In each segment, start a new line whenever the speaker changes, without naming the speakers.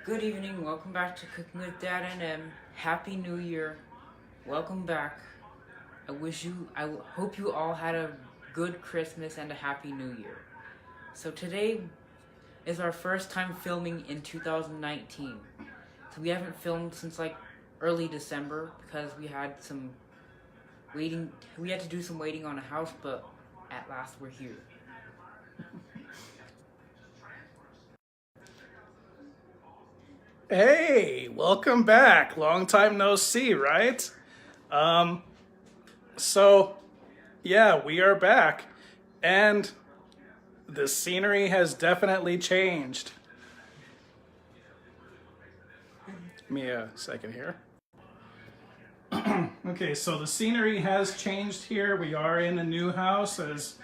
Good evening, welcome back to Cooking with Dad and M. Happy New Year. Welcome back. I hope you all had a good Christmas and a Happy New Year. So today is our first time filming in 2019. So we haven't filmed since like early December because we had to do some waiting on a house, but at last we're here.
Hey, welcome back. Long time no see, right? So yeah, we are back, and the scenery has definitely changed. Give me a second here. Okay, so the scenery has changed here. We are in a new house, as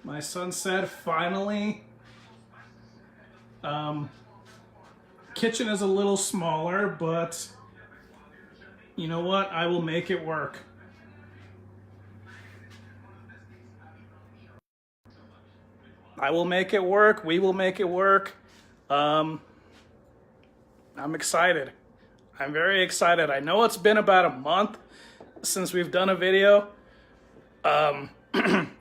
my son said, finally. Kitchen is a little smaller, but you know what? I will make it work. I will make it work. We will make it work. I'm excited. I'm very excited. I know it's been about a month since we've done a video.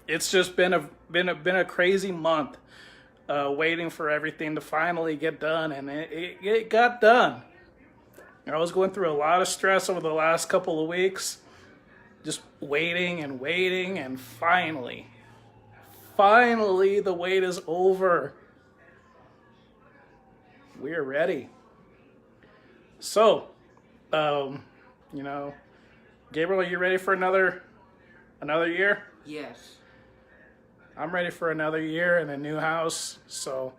It's just been a crazy month. Waiting for everything to finally get done, and it got done. I was going through a lot of stress over the last couple of weeks, just waiting, and finally the wait is over. We're ready. So, Gabriel, are you ready for another year?
Yes.
I'm ready for another year in a new house, so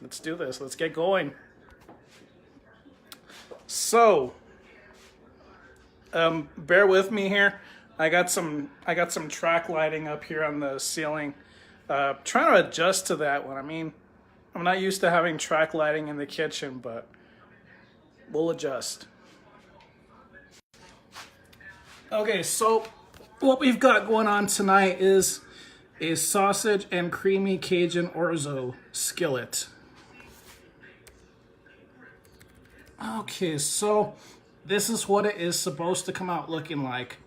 let's do this. Let's get going. So, bear with me here. I got some track lighting up here on the ceiling. Trying to adjust to that one. I mean, I'm not used to having track lighting in the kitchen, but we'll adjust. Okay, so what we've got going on tonight is a sausage and creamy Cajun orzo skillet. Okay, so this is what it is supposed to come out looking like.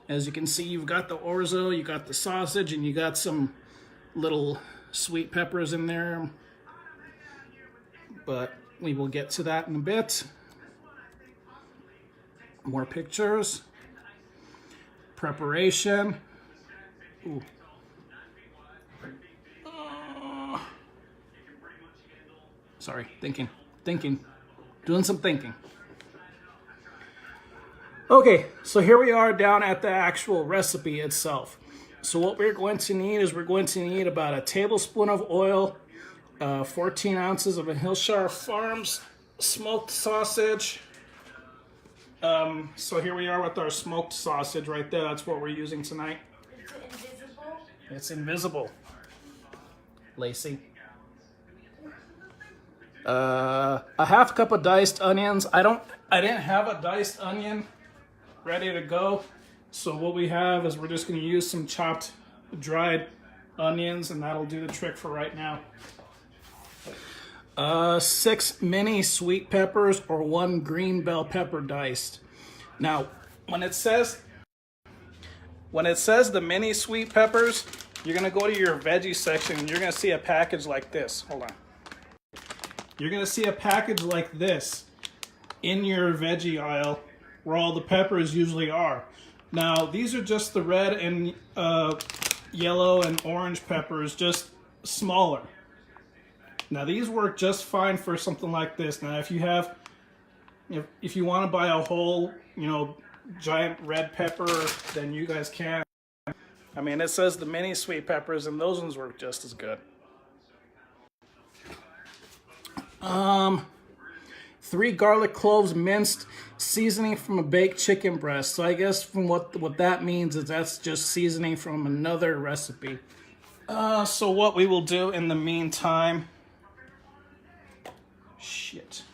As you can see, you've got the orzo, you got the sausage, and you got some little sweet peppers in there. But we will get to that in a bit. More pictures. Preparation. Ooh. Sorry, thinking, doing some thinking. Okay, so here we are down at the actual recipe itself. So what we're going to need is about a tablespoon of oil, 14 ounces of a Hillshire Farms smoked sausage. So here we are with our smoked sausage right there. That's what we're using tonight.
Is it invisible?
It's invisible. Lacey. A half cup of diced onions. I didn't have a diced onion ready to go. So what we have is we're just going to use some chopped dried onions, and that'll do the trick for right now. 6 mini sweet peppers or 1 green bell pepper diced. Now, when it says the mini sweet peppers, you're going to go to your veggie section and you're going to see a package like this. Hold on. You're going to see a package like this in your veggie aisle where all the peppers usually are. Now, these are just the red and yellow and orange peppers, just smaller. Now, these work just fine for something like this. Now, if you want to buy a whole, giant red pepper, then you guys can. I mean, it says the mini sweet peppers, and those ones work just as good. 3 garlic cloves minced, seasoning from a baked chicken breast. So I guess from what that means is that's just seasoning from another recipe. So what we will do in the meantime... Shit.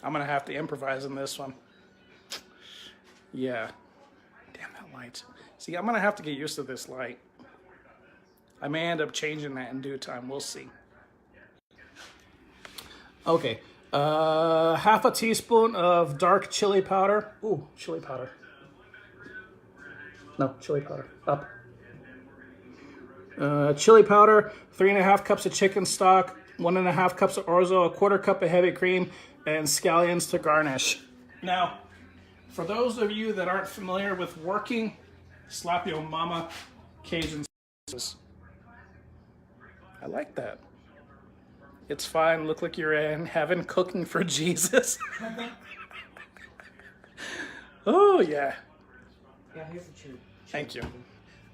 I'm gonna have to improvise in this one. Yeah. Damn that light. See, I'm gonna have to get used to this light. I may end up changing that in due time. We'll see. Okay, half a teaspoon of dark chili powder. Ooh, chili powder. No, chili powder. Up. Chili powder, 3.5 cups of chicken stock, 1.5 cups of orzo, 1/4 cup of heavy cream, and scallions to garnish. Now, for those of you that aren't familiar with working Slap Yo Mama Cajun sauces, I like that. It's fine. Look like you're in heaven cooking for Jesus. Oh, yeah.
Yeah, here's the truth.
Thank you.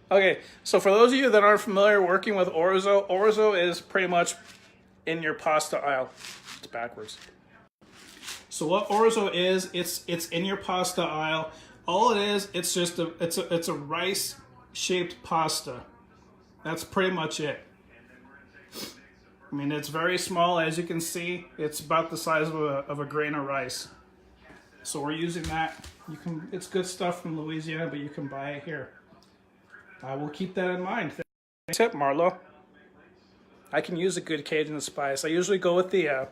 Okay, so for those of you that aren't familiar working with orzo is pretty much in your pasta aisle. It's backwards. So what orzo is, it's in your pasta aisle. All it is, it's just it's a rice shaped pasta. That's pretty much it. I mean, it's very small, as you can see. It's about the size of a grain of rice. So we're using that. It's good stuff from Louisiana, but you can buy it here. I will keep that in mind. Tip, Marlo. I can use a good Cajun spice. I usually go with the, give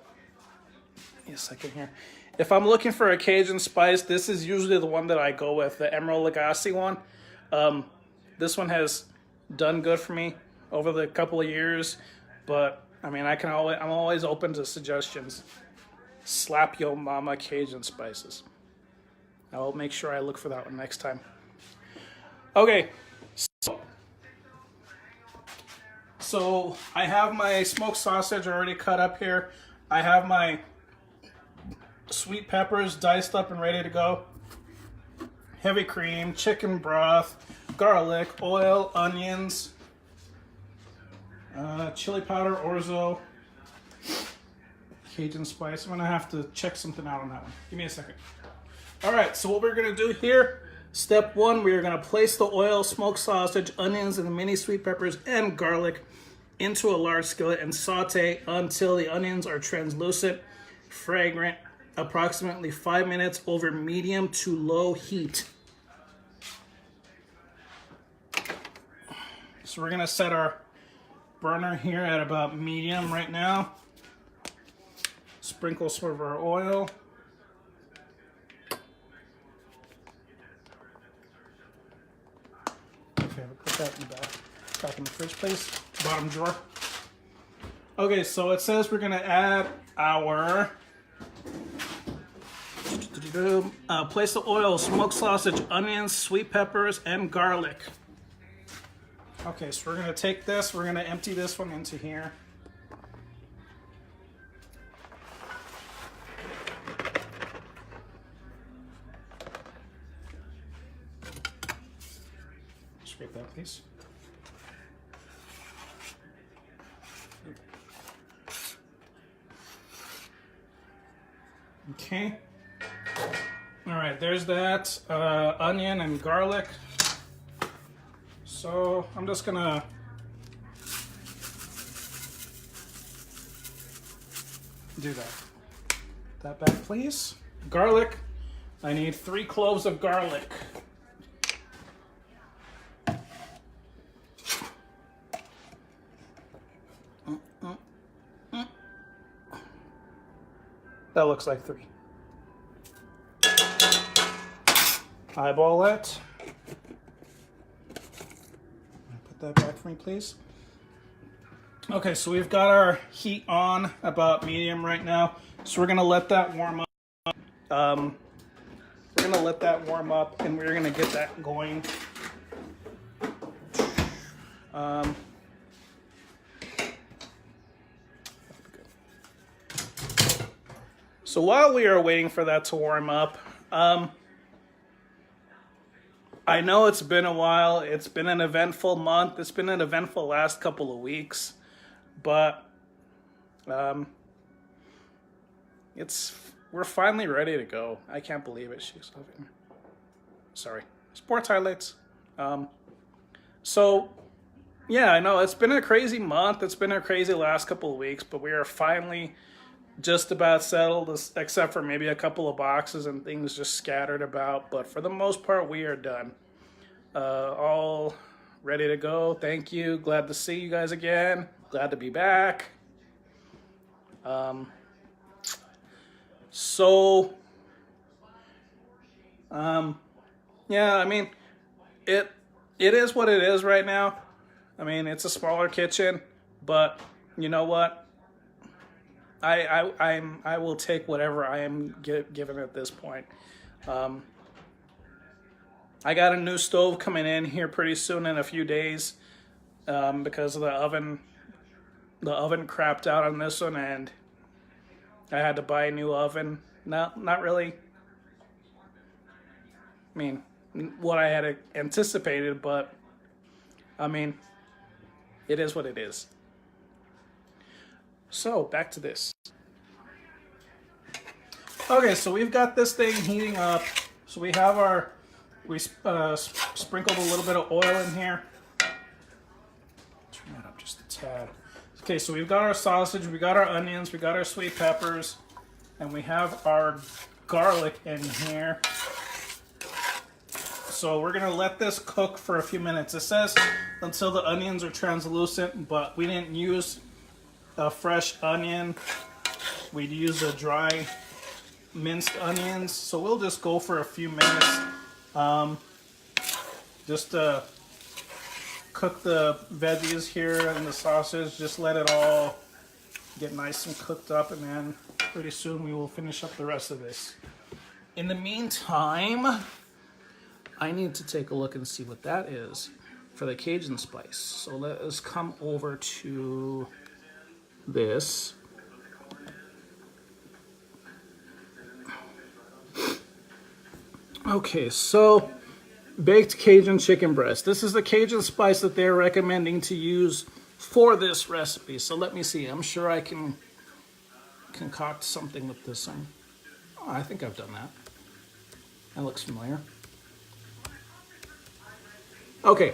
me a second here. If I'm looking for a Cajun spice, this is usually the one that I go with, the Emerald Lagasse one. This one has done good for me over the couple of years, but I mean, I'm always open to suggestions. Slap Yo Mama Cajun spices. I will make sure I look for that one next time. Okay. So I have my smoked sausage already cut up here. I have my sweet peppers diced up and ready to go. Heavy cream, chicken broth, garlic, oil, onions, chili powder, orzo, Cajun spice. I'm gonna have to check something out on that one. Give me a second. All right, so what we're gonna do here, step one, we are gonna place the oil, smoked sausage, onions, and the mini sweet peppers and garlic into a large skillet and saute until the onions are translucent, fragrant, approximately 5 minutes over medium to low heat. So we're gonna set our burner here at about medium right now. Sprinkle some of our oil. Okay, we'll put that in the back in the fridge, please. Bottom drawer. Okay, so it says we're gonna add our place the oil, smoked sausage, onions, sweet peppers, and garlic. Okay, so we're gonna take this, we're gonna empty this one into here. Scrape that, please. Okay. All right, there's that onion and garlic. So I'm just gonna do that. That back, please. Garlic. I need 3 cloves of garlic. That looks like 3. Eyeball it. Put that back for me, please. Okay, so we've got our heat on about medium right now. So we're gonna let that warm up. We're gonna let that warm up, and we're gonna get that going. So while we are waiting for that to warm up, I know it's been a while. It's been an eventful month. It's been an eventful last couple of weeks, but we're finally ready to go. I can't believe it. Sorry, sports highlights. So yeah, I know it's been a crazy month. It's been a crazy last couple of weeks, but we are finally just about settled, except for maybe a couple of boxes and things just scattered about. But for the most part, we are done. All ready to go. Thank you. Glad to see you guys again. Glad to be back. So, yeah, I mean, it is what it is right now. I mean, it's a smaller kitchen, but you know what? I will take whatever I am given at this point. I got a new stove coming in here pretty soon in a few days, because of the oven. The oven crapped out on this one, and I had to buy a new oven. Not really. I mean, what I had anticipated, but I mean, it is what it is. So back to this. Okay, so we've got this thing heating up. So we have we sprinkled a little bit of oil in here. Turn that up just a tad. Okay, so we've got our sausage, we got our onions, we got our sweet peppers, and we have our garlic in here. So we're gonna let this cook for a few minutes. It says until the onions are translucent, but we didn't use a fresh onion. We'd use a dry minced onions. So we'll just go for a few minutes. Just cook the veggies here and the sausage. Just let it all get nice and cooked up, and then pretty soon we will finish up the rest of this. In the meantime, I need to take a look and see what that is for the Cajun spice. So let us come over to this. Okay, so baked Cajun chicken breast. This is the Cajun spice that they're recommending to use for this recipe. So let me see. I'm sure I can concoct something with this one. Oh, I think I've done that. That looks familiar. Okay.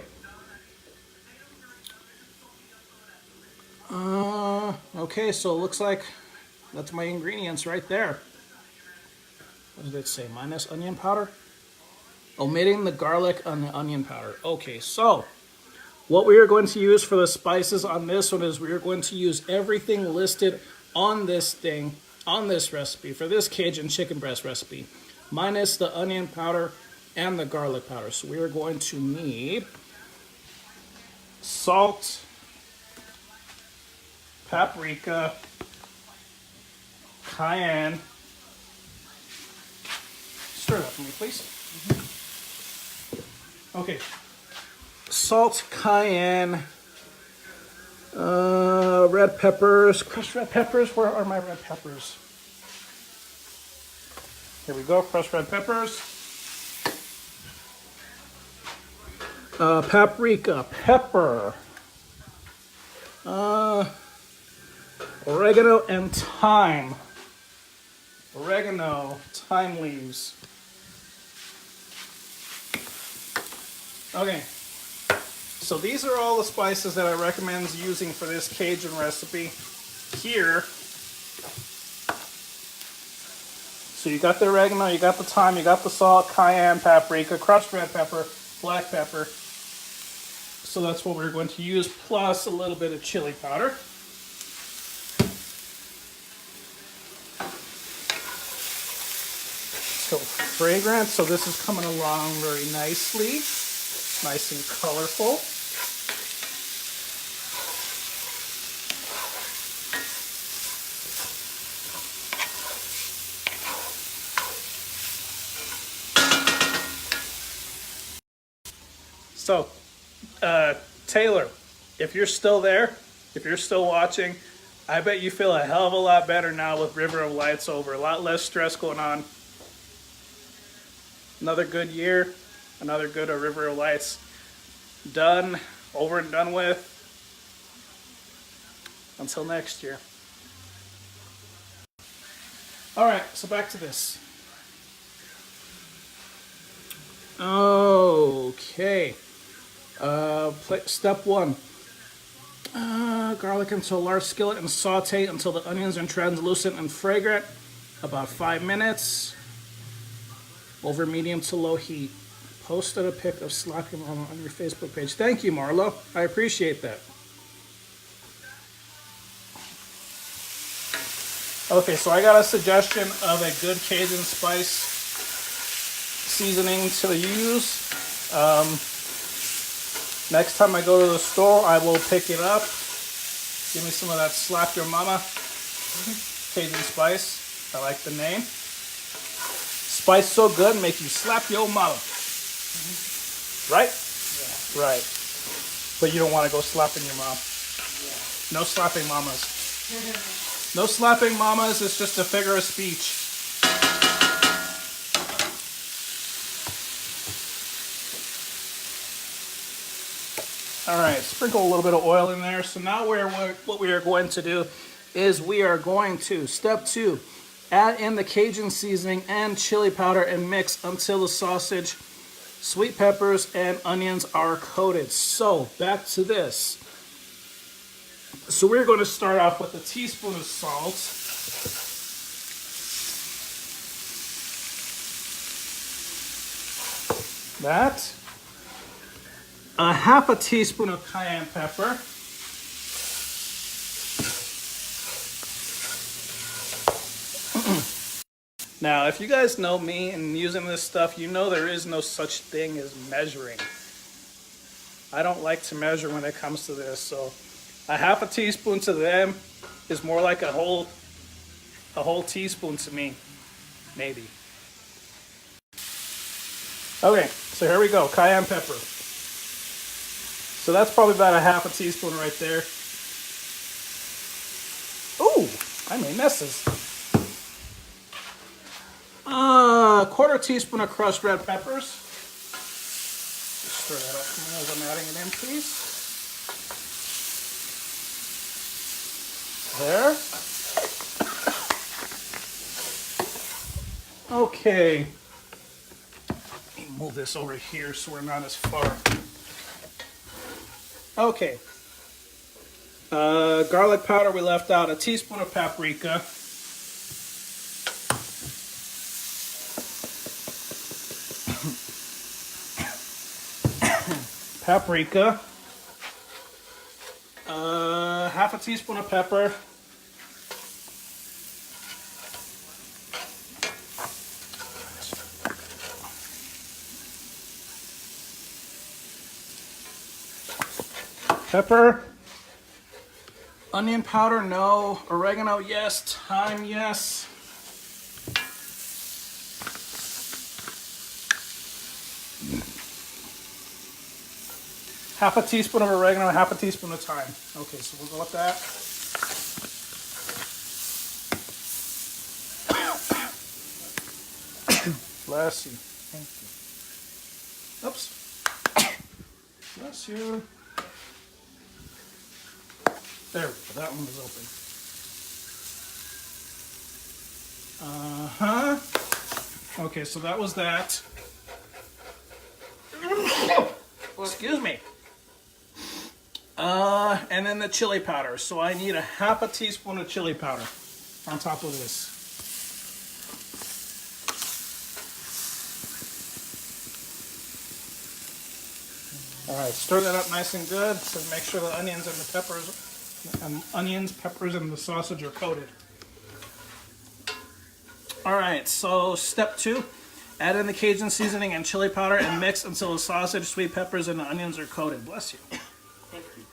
Okay, so it looks like that's my ingredients right there. What did it say? Minus onion powder? Omitting the garlic and the onion powder. Okay, so what we are going to use for the spices on this one is we are going to use everything listed on this thing, on this recipe, for this Cajun chicken breast recipe, minus the onion powder and the garlic powder. So we are going to need salt, paprika, cayenne. Stir that for me, please. Okay. Salt, cayenne, red peppers, crushed red peppers. Where are my red peppers? Here we go, crushed red peppers. Paprika, pepper, oregano and thyme. Oregano, thyme leaves. Okay, so these are all the spices that I recommend using for this Cajun recipe here. So you got the oregano, you got the thyme, you got the salt, cayenne, paprika, crushed red pepper, black pepper. So that's what we're going to use, plus a little bit of chili powder. So fragrant, so this is coming along very nicely. Nice and colorful. So, Taylor, if you're still there, if you're still watching, I bet you feel a hell of a lot better now with River of Lights over. A lot less stress going on. Another good year, another good River of Lights done, over and done with. Until next year. Alright, so back to this. Okay. Step 1. Garlic into a large skillet and saute until the onions are translucent and fragrant. About 5 minutes. Over medium to low heat. Posted a pic of slapping Marlo on your Facebook page. Thank you, Marlo. I appreciate that. Okay, so I got a suggestion of a good Cajun spice seasoning to use. Next time I go to the store, I will pick it up. Give me some of that Slap Your Mama Cajun spice. I like the name. Spice so good, make you slap your mama. Right?
Yeah.
Right. But you don't want to go slapping your mom.
Yeah.
No slapping mamas. No slapping mamas, it's just a figure of speech. All right, sprinkle a little bit of oil in there. So now what we are going to do is we are going to, step 2, add in the Cajun seasoning and chili powder and mix until the sausage, sweet peppers, and onions are coated. So back to this. So we're going to start off with a teaspoon of salt. That. A half a teaspoon of cayenne pepper. Now, if you guys know me and using this stuff, you know there is no such thing as measuring. I don't like to measure when it comes to this, so a half a teaspoon to them is more like a whole teaspoon to me, maybe. Okay, so here we go, cayenne pepper. So that's probably about a half a teaspoon right there. Ooh, I made messes. A quarter teaspoon of crushed red peppers. Just stir that up for me as I'm adding it in, please. There. Okay. Let me move this over here so we're not as far. Okay. Garlic powder we left out. A teaspoon of paprika. Paprika. Half a teaspoon of pepper. Pepper. Onion powder, no. Oregano, yes. Thyme, yes. Half a teaspoon of oregano, half a teaspoon of thyme. Okay, so we'll go with that. Bless you. Thank you. Oops. Bless you. There we go. That one was open. Okay, so that was that. Excuse me. And then the chili powder. So I need a half a teaspoon of chili powder on top of this. All right, stir that up nice and good to make sure the onions and the peppers and the sausage are coated. All right, so step 2, add in the Cajun seasoning and chili powder and mix until the sausage, sweet peppers, and the onions are coated. Bless you.
Thank you.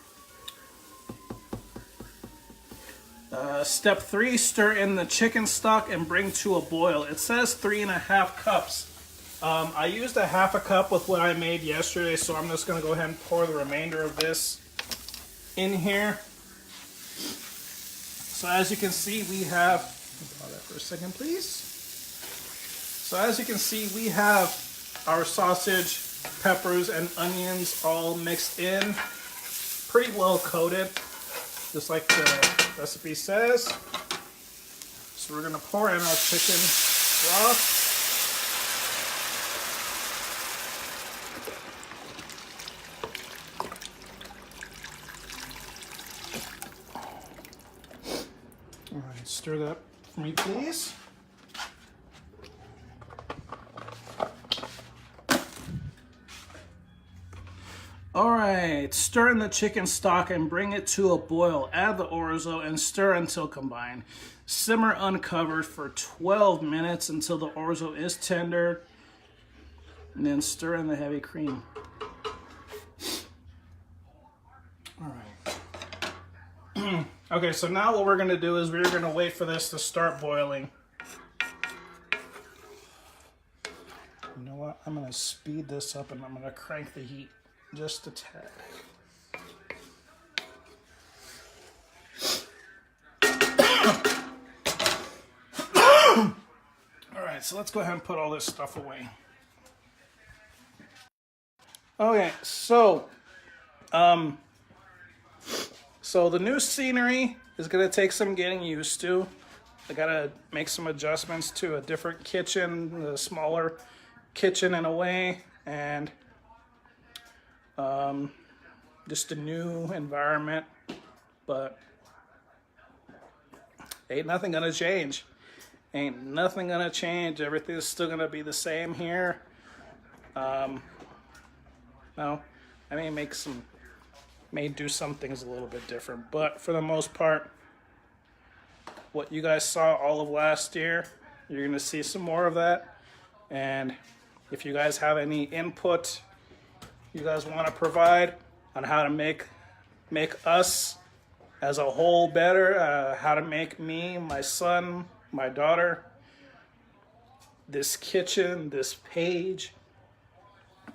Step 3, stir in the chicken stock and bring to a boil. It says 3.5 cups. I used a half a cup with what I made yesterday, so I'm just going to go ahead and pour the remainder of this in here. So as you can see, we have, hold that for a second, please. So as you can see, we have our sausage, peppers, and onions all mixed in, pretty well coated, just like the recipe says. So we're going to pour in our chicken broth. All right, stir that for me, please. All right, stir in the chicken stock and bring it to a boil. Add the orzo and stir until combined. Simmer uncovered for 12 minutes until the orzo is tender. And then stir in the heavy cream. All right. Okay, so now what we're gonna do is we're gonna wait for this to start boiling. You know what? I'm gonna speed this up and I'm gonna crank the heat just a tad. All right, so let's go ahead and put all this stuff away. Okay, so the new scenery is gonna take some getting used to. I gotta make some adjustments to a different kitchen, a smaller kitchen in a way, and just a new environment, but ain't nothing gonna change. Ain't nothing gonna change. Everything's still gonna be the same here. No, I may do some things a little bit different, but for the most part, what you guys saw all of last year, you're gonna see some more of that. And if you guys have any input you guys want to provide on how to make us as a whole better, how to make me, my son, my daughter, this kitchen, this page,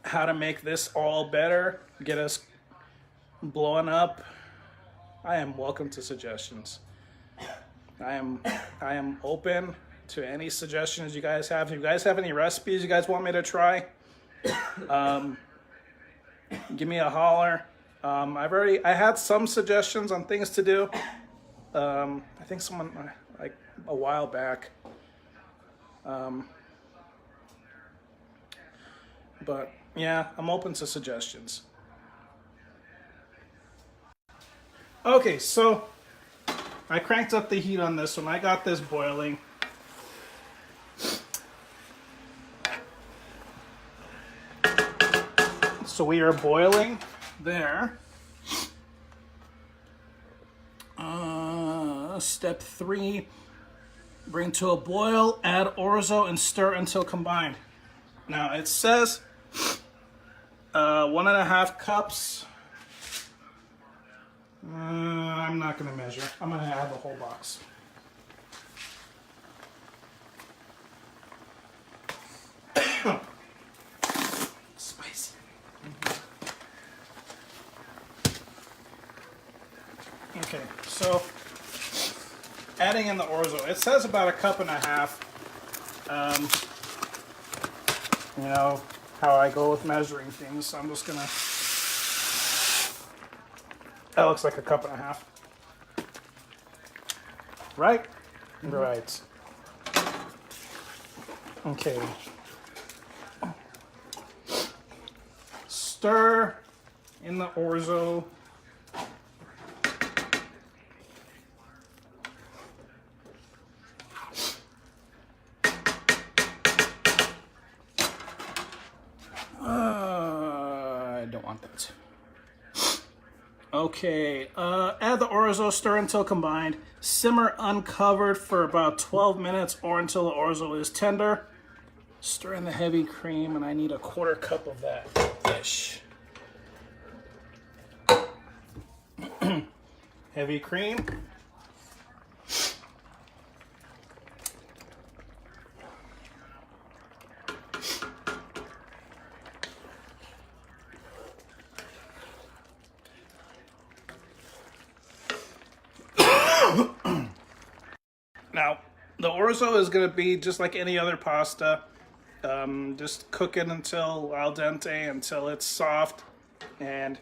how to make this all better, get us blowing up, I am welcome to suggestions. I am open to any suggestions you guys have. If you guys have any recipes you guys want me to try, give me a holler. I had some suggestions on things to do. I think someone like a while back. But yeah, I'm open to suggestions. Okay, so I cranked up the heat on this one. I got this boiling. So we are boiling there. Step 3, bring to a boil, add orzo and stir until combined. Now it says 1.5 cups. I'm not going to measure. I'm going to add the whole box. Spicy. Okay, so adding in the orzo. It says about 1.5 cups. You know how I go with measuring things, so I'm just going to... That looks like 1.5 cups. Right? Mm-hmm. Right. Okay. Stir in the orzo. I don't want that. Okay, add the orzo, stir until combined. Simmer uncovered for about 12 minutes or until the orzo is tender. Stir in the heavy cream, and I need 1/4 cup of that ish. Heavy cream. Now, the orzo is going to be just like any other pasta. Just cook it until al dente, until it's soft and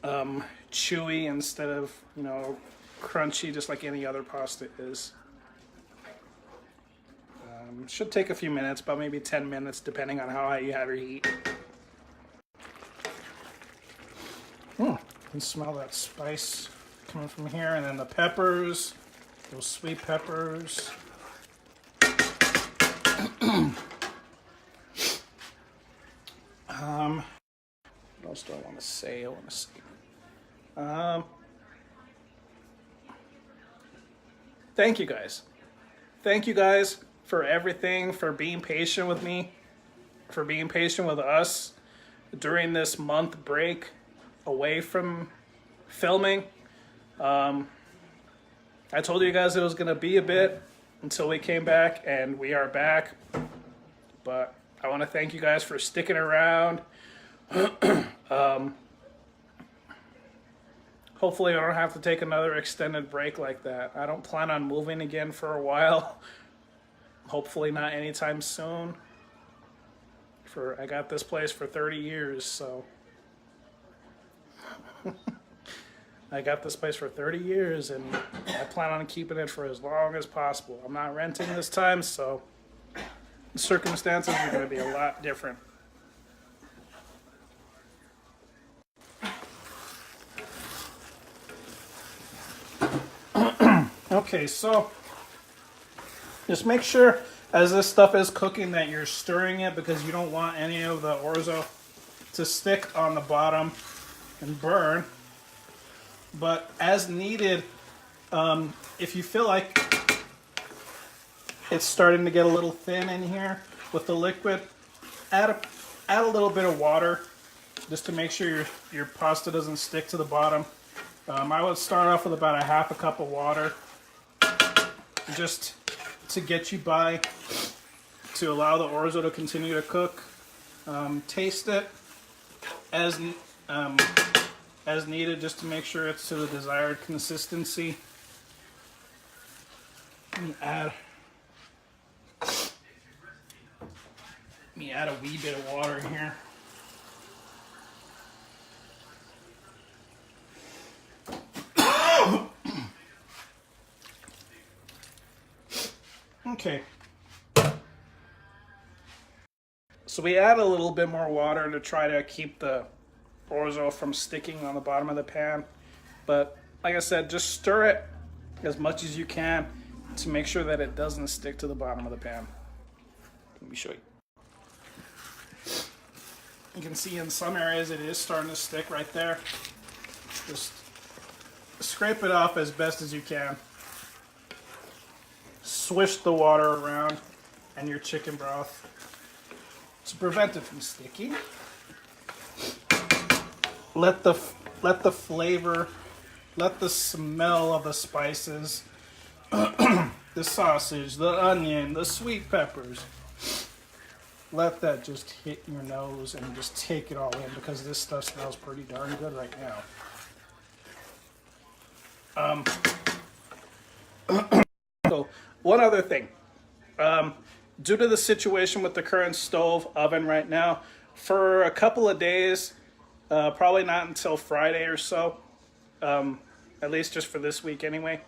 chewy instead of, you know, crunchy, just like any other pasta is. Should take a few minutes, about maybe 10 minutes, depending on how high you have your heat. You can smell that spice coming from here, and then the peppers, those sweet peppers. else do I want to say? Thank you guys. Thank you guys for everything, for being patient with me, for being patient with us during this month break away from filming. I told you guys it was going to be a bit until we came back, and we are back. But I want to thank you guys for sticking around. Hopefully I don't have to take another extended break like that. I don't plan on moving again for a while. Hopefully not anytime soon. I got this place for 30 years, so. I got this place for 30 years, and I plan on keeping it for as long as possible. I'm not renting this time, so the circumstances are going to be a lot different. Okay, so just make sure as this stuff is cooking that you're stirring it, because you don't want any of the orzo to stick on the bottom and burn. But as needed, if you feel like it's starting to get a little thin in here with the liquid, add a little bit of water just to make sure your pasta doesn't stick to the bottom. I would start off with about a half a cup of water just to get you by, to allow the orzo to continue to cook. Taste it as needed, just to make sure it's to the desired consistency. Let me add a wee bit of water here. Okay. So we add a little bit more water to try to keep the orzo from sticking on the bottom of the pan. But like I said, just stir it as much as you can to make sure that it doesn't stick to the bottom of the pan. Let me show you. You can see in some areas it is starting to stick right there. Just scrape it off as best as you can. Swish the water around and your chicken broth to prevent it from sticking. Let the flavor, let the smell of the spices, the sausage, the onion, the sweet peppers, let that just hit your nose and just take it all in, because this stuff smells pretty darn good right now. So one other thing, due to the situation with the current stove oven right now, for a couple of days, probably not until Friday or so, at least just for this week anyway,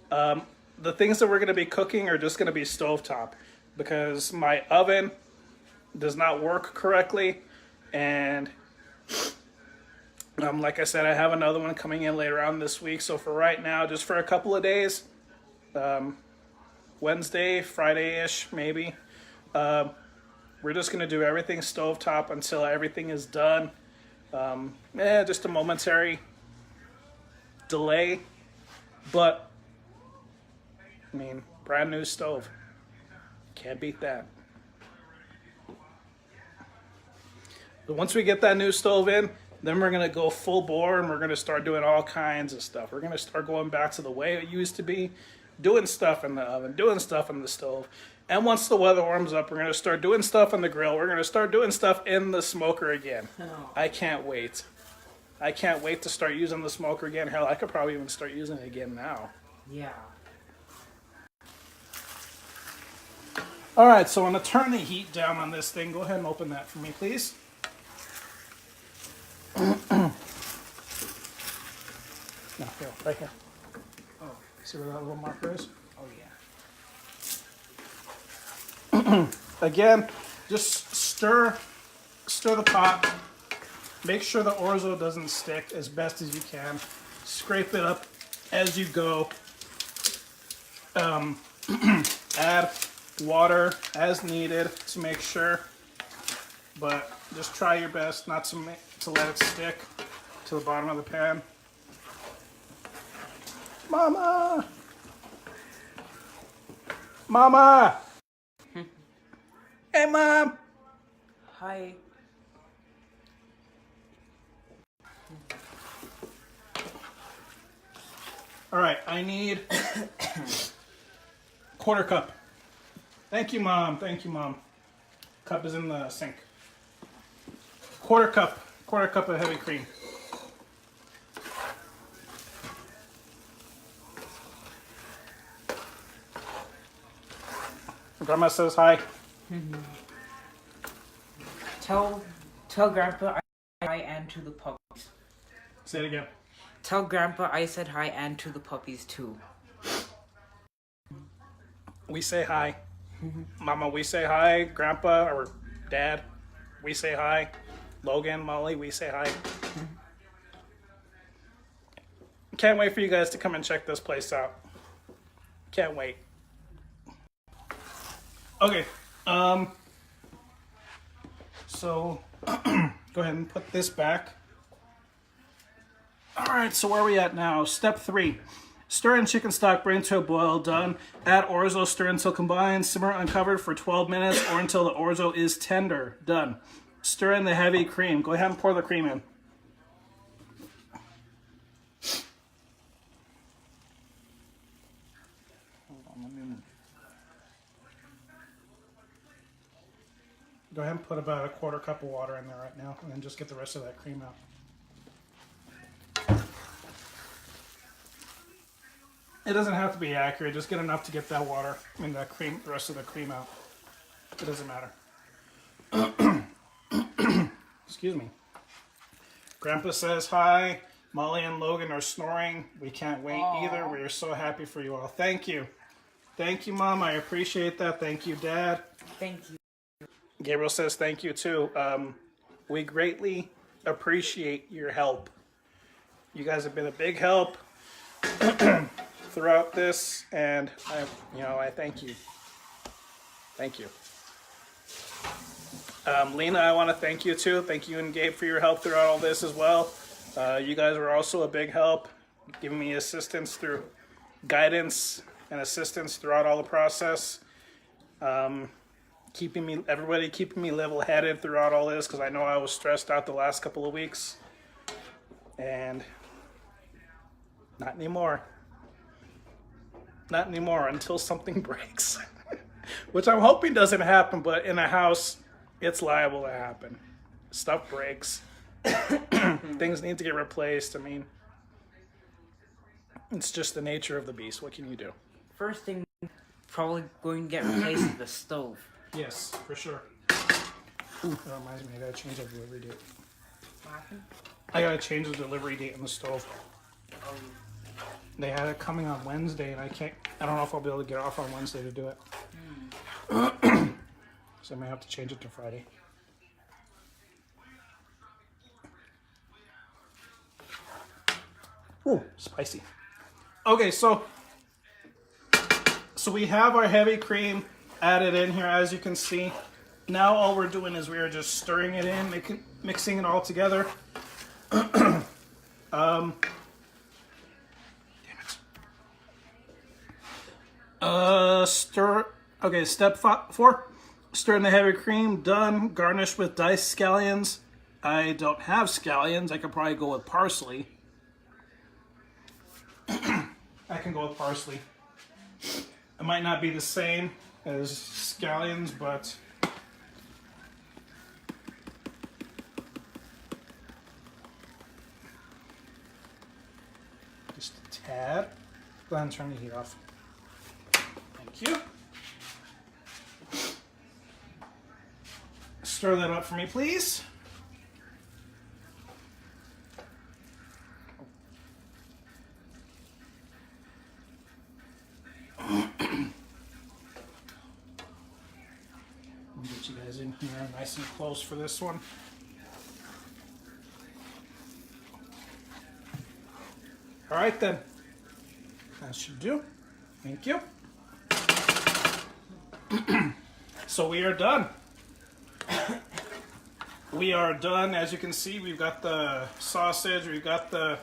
the things that we're going to be cooking are just going to be stovetop, because my oven does not work correctly, and like I said, I have another one coming in later on this week. So for right now, just for a couple of days, Wednesday, Friday-ish maybe, we're just going to do everything stovetop until everything is done. Just a momentary delay, but I mean, brand new stove, can't beat that. But once we get that new stove in, then we're going to go full bore, and we're going to start doing all kinds of stuff. We're going to start going back to the way it used to be, doing stuff in the oven, doing stuff in the stove. And once the weather warms up, we're going to start doing stuff on the grill. We're going to start doing stuff in the smoker again.
Oh.
I can't wait. I can't wait to start using the smoker again. Hell, I could probably even start using it again now.
Yeah.
All right, so I'm going to turn the heat down on this thing. Go ahead and open that for me, please. No, here, right here.
Oh.
See where that little marker is?
Oh yeah.
Again, just stir the pot. Make sure the orzo doesn't stick as best as you can. Scrape it up as you go. Add water as needed to make sure, but just try your best not to to let it stick to the bottom of the pan. Mama! Mama! Hey, Mom!
Hi.
All right, I need quarter cup. Thank you, Mom. Thank you, Mom. Cup is in the sink. Quarter cup of heavy cream. Grandma says hi.
Tell Grandpa hi and to the puppies.
Say it again.
Tell Grandpa I said hi and to the puppies too.
We say hi. Mama, we say hi. Grandpa or Dad, we say hi. Logan, Molly, we say hi. Can't wait for you guys to come and check this place out. Can't wait. Okay. So go ahead and put this back. All right, so where are we at now? Step 3. Stir in chicken stock, bring to a boil, done. Add orzo, stir until combined. Simmer uncovered for 12 minutes or until the orzo is tender, done. Stir in the heavy cream. Go ahead and pour the cream in. Go ahead and put about a quarter cup of water in there right now, and then just get the rest of that cream out. It doesn't have to be accurate, just get enough to get that water and that cream, the rest of the cream out. It doesn't matter. Excuse me. Grandpa says hi. Molly and Logan are snoring. We can't wait either. We are so happy for you all. Thank you. Thank you, Mom. I appreciate that. Thank you, Dad.
Thank you.
Gabriel says thank you too. We greatly appreciate your help. You guys have been a big help throughout this, and I thank you. Thank you. Lena, I want to thank you too. Thank you and Gabe for your help throughout all this as well. You guys were also a big help, giving me assistance through guidance and assistance throughout all the process. Everybody keeping me level-headed throughout all this, because I know I was stressed out the last couple of weeks, and not anymore. Not anymore until something breaks, which I'm hoping doesn't happen. But in a house, it's liable to happen. Stuff breaks. Things need to get replaced. I mean, it's just the nature of the beast. What can you do?
First thing probably going to get replaced is the stove.
Yes, for sure. Ooh, that reminds me, I gotta change the delivery date.
What happened?
I gotta change the delivery date on the stove. They had it coming on Wednesday, and I don't know if I'll be able to get off on Wednesday to do it. So I may have to change it to Friday. Ooh, spicy. Okay, so we have our heavy cream added in here, as you can see. Now all we're doing is we are just stirring it in, mixing it all together. Damn it. Stir. Okay, step 4. Stir in the heavy cream. Done. Garnish with diced scallions. I don't have scallions. I could probably go with parsley. I can go with parsley. It might not be the same as scallions, but just a tad. Go ahead and turn the heat off. Thank you. Stir that up for me, please. Get you guys in here nice and close for this one. All right then. That should do. Thank you. So we are done. we are done. As you can see, we've got the sausage, we've got the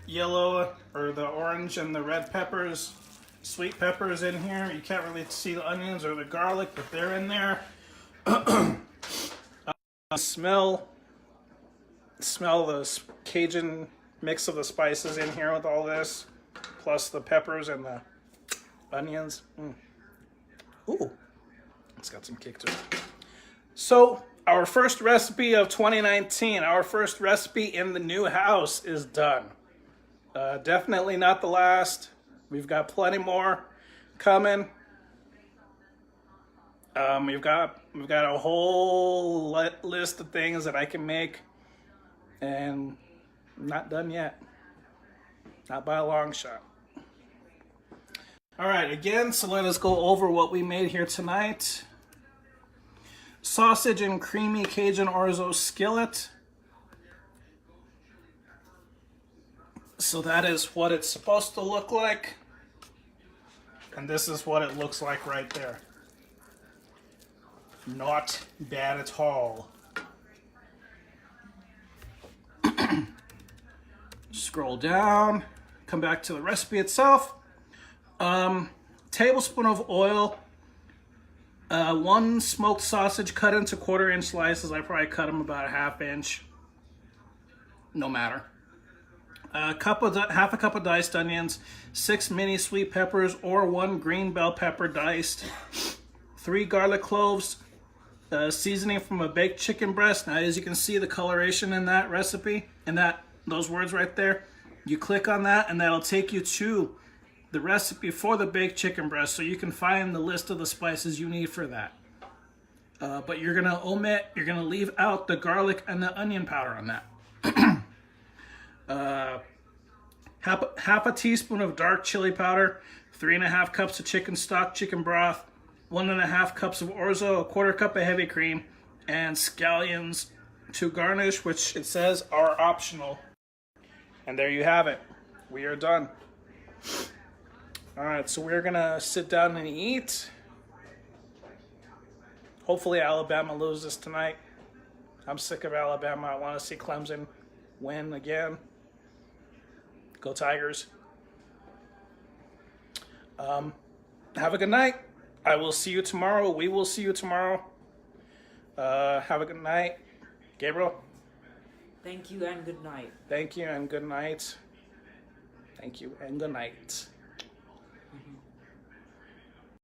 yellow or the orange and the red peppers, sweet peppers in here. You can't really see the onions or the garlic, but they're in there. Smell the Cajun mix of the spices in here with all this, plus the peppers and the onions. Ooh, it's got some kick to it. So our first recipe of 2019, our first recipe in the new house is done. Definitely not the last. We've got plenty more coming. We've got a whole list of things that I can make, and I'm not done yet. Not by a long shot. All right, again, so let us go over what we made here tonight. Sausage and creamy Cajun orzo skillet. So that is what it's supposed to look like. And this is what it looks like right there. Not bad at all. Scroll down, come back to the recipe itself. Tablespoon of oil, 1 smoked sausage cut into 1/4 inch slices. I probably cut them about a 1/2 inch. No matter. Half a cup of diced onions, 6 mini sweet peppers or 1 green bell pepper diced, 3 garlic cloves, seasoning from a baked chicken breast. Now, as you can see, the coloration in that recipe and those words right there, you click on that and that'll take you to the recipe for the baked chicken breast, so you can find the list of the spices you need for that. But you're gonna leave out the garlic and the onion powder on that. Half a teaspoon of dark chili powder, 3½ cups of chicken stock, chicken broth, 1½ cups of orzo, a 1/4 cup of heavy cream, and scallions to garnish, which it says are optional. And there you have it. We are done. All right, so we're gonna sit down and eat. Hopefully Alabama loses tonight. I'm sick of Alabama. I want to see Clemson win again. Go Tigers. Have a good night. I will see you tomorrow. We will see you tomorrow. Have a good night. Gabriel?
Thank you and good night.
Thank you and good night. Thank you and good night.